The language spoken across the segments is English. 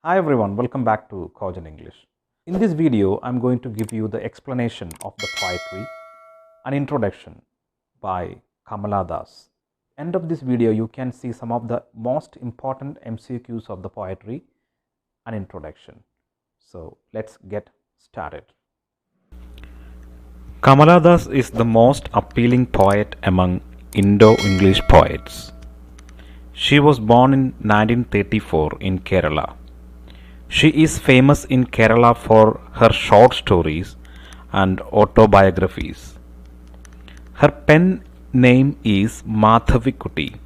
Hi everyone, welcome back to Cogent English. In this video, I'm going to give you the explanation of the poetry, an introduction by Kamala Das. End of this video, you can see some of the most important MCQs of the poetry, an introduction. So let's get started. Kamala Das is the most appealing poet among Indo-English poets. She was born in 1934 in Kerala. She is famous in Kerala for her short stories and autobiographies. Her pen name is Madhavikutty.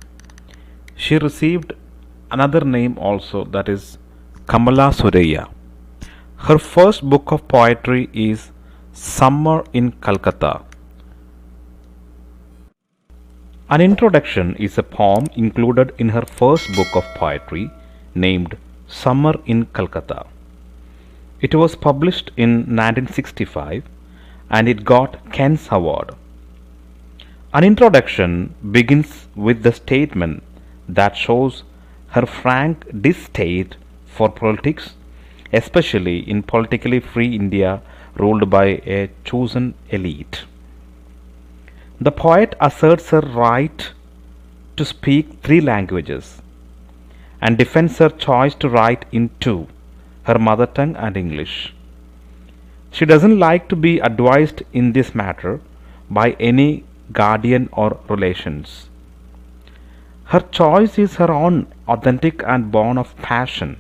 She received another name also, that is Kamala Suraya. Her first book of poetry is Summer in Calcutta. An introduction is a poem included in her first book of poetry named Summer in Calcutta. It was published in 1965 and it got Kent's Award. An introduction begins with the statement that shows her frank distaste for politics, especially in politically free India ruled by a chosen elite. The poet asserts her right to speak three languages and defends her choice to write in two, her mother tongue and English. She doesn't like to be advised in this matter by any guardian or relations. Her choice is her own, authentic and born of passion.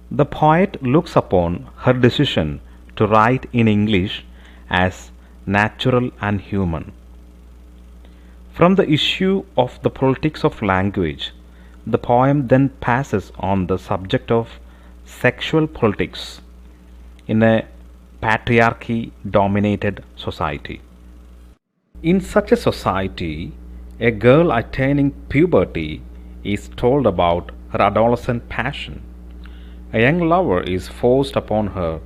The poet looks upon her decision to write in English as natural and human. From the issue of the politics of language, the poem then passes on the subject of sexual politics in a patriarchy dominated society. In such a society, a girl attaining puberty is told about her adolescent passion. A young lover is forced upon her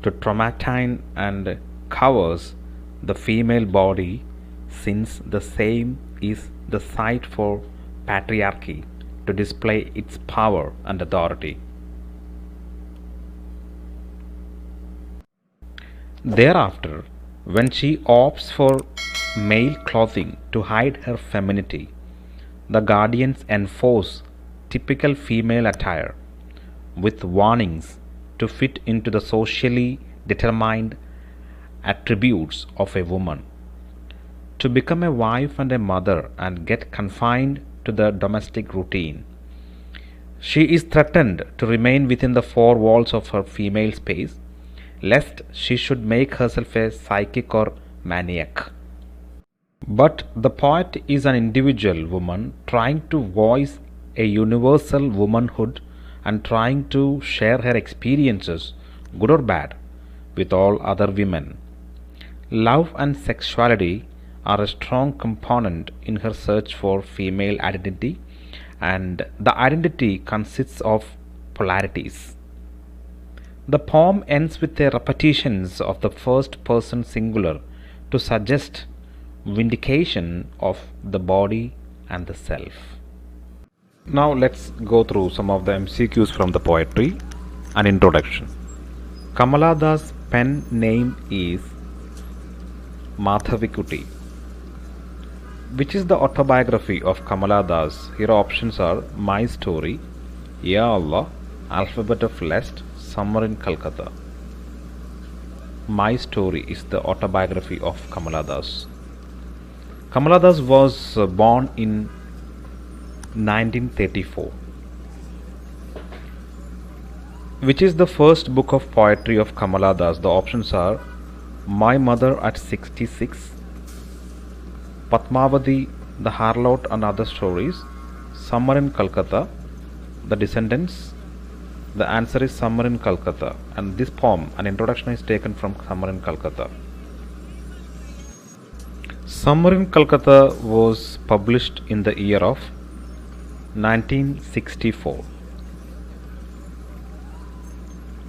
to traumatize and covers the female body, since the same is the site for patriarchy to display its power and authority. Thereafter, when she opts for male clothing to hide her femininity, the guardians enforce typical female attire with warnings to fit into the socially determined attributes of a woman. To become a wife and a mother and get confined to the domestic routine. She is threatened to remain within the four walls of her female space, lest she should make herself a psychic or maniac. But the poet is an individual woman trying to voice a universal womanhood and trying to share her experiences, good or bad, with all other women. Love and sexuality are a strong component in her search for female identity, and the identity consists of polarities. The poem ends with a repetition of the first person singular to suggest vindication of the body and the self. Now let's go through some of the MCQs from the poetry. An introduction. Kamala Das' pen name is Madhavikutty. Which is the autobiography of Kamala Das? Here options are My Story, Ya Allah, Alphabet of Lust, Summer in Calcutta. My Story is the autobiography of Kamala Das. Kamala Das was born in 1934. Which is the first book of poetry of Kamala Das? The options are My Mother at 66, Padmavati, The Harlot and Other Stories, Summer in Calcutta, The Descendants. The answer is Summer in Calcutta, and this poem, an introduction, is taken from Summer in Calcutta. Summer in Calcutta was published in the year of 1964.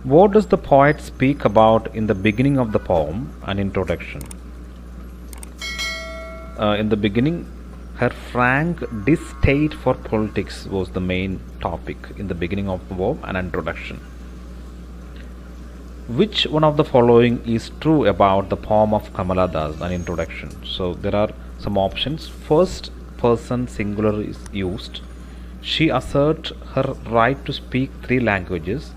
What does the poet speak about in the beginning of the poem? An introduction. In the beginning, Her frank distaste for politics was the main topic in the beginning of the verb and introduction. Which one of the following is true about the poem of Kamala Das? An introduction. So there are some options. First person singular is used. She asserts her right to speak 3 languages.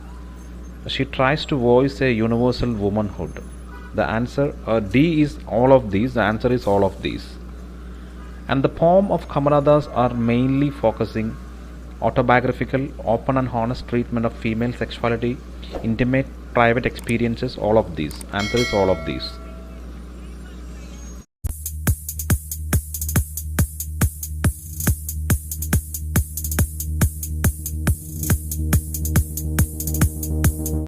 She tries to voice a universal womanhood. The answer D is all of these. The answer is all of these. And the poem of Kamala Das are mainly focusing autobiographical, open and honest treatment of female sexuality, intimate private experiences, all of these. Answer is all of these.